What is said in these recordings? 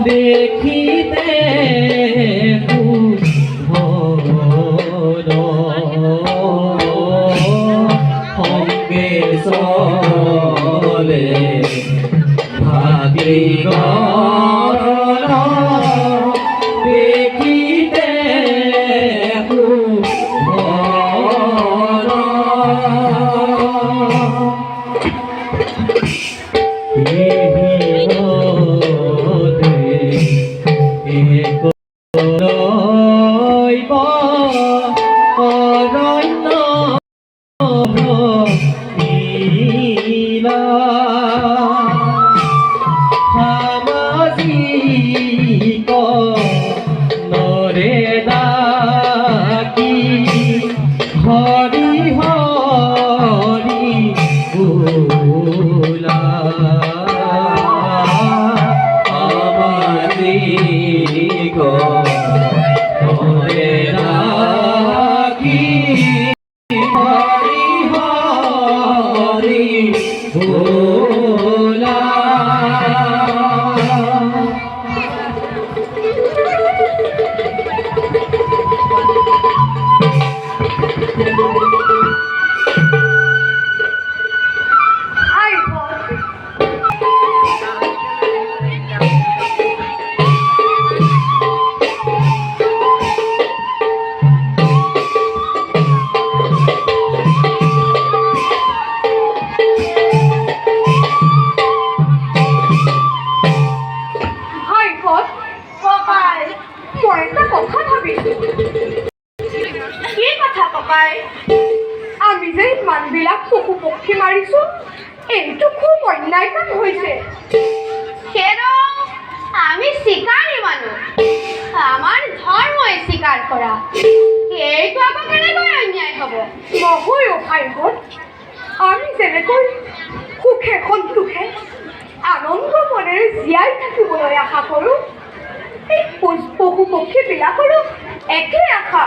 দেখিতে সঙ্গে চলে ভাগি দেখিতে নরে ডাকি হরি হরি বুলা আমারি গো নরে ডাকি হরি হরি বুলা আমি যে ইমানবিলাক পশু পক্ষী মাৰিছো এইটো খুব অন্যায় কাম হৈছে। আমি শিকাৰী মানুহ, আমাৰ ধৰ্মই স্বীকাৰ কৰা, এইটো আকৌ কেনেকৈ অন্যায় হ'ব? নহয় ভাইহঁত, আমি যেনেকৈ সুখে সন্তোষে আনন্দ মনেৰে জীয়াই থাকিবলৈ আশা কৰোঁ, এই পশু পক্ষীবিলাকৰো একে আশা,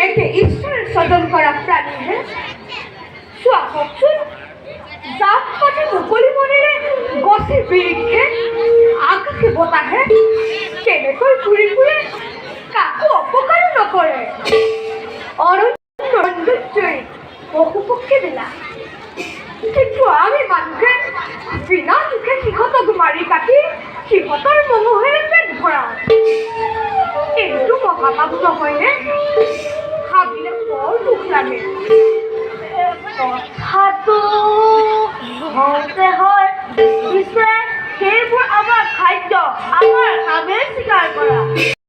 একে ঈশ্বৰ স্বজন কৰা প্ৰাণীহে। চোৱা কওকচোন, জাত পাতি মুকলি মনেৰে গছে বিৰিক্ষে আকাশে বতাহে কেনেকৈ ঘূৰি ফুৰে, কাকো অপকাৰো নকৰে। অৰণ্য সৌন্দৰ্যই পশু পক্ষীবিলাক, কিন্তু আমি মানুহে বিনা দুখে সিহঁতক মাৰি কাটি সিহঁতৰ মঙহেৰে পেট ভৰাওঁ। এইটো মহাপাপ নহয়নে? ভাবিলে বৰ দুখ লাগে। কথাটো হওঁতে হয়, পিছে সেইবোৰ আমাৰ খাদ্য, আমাৰ কামেই স্বীকাৰ কৰা।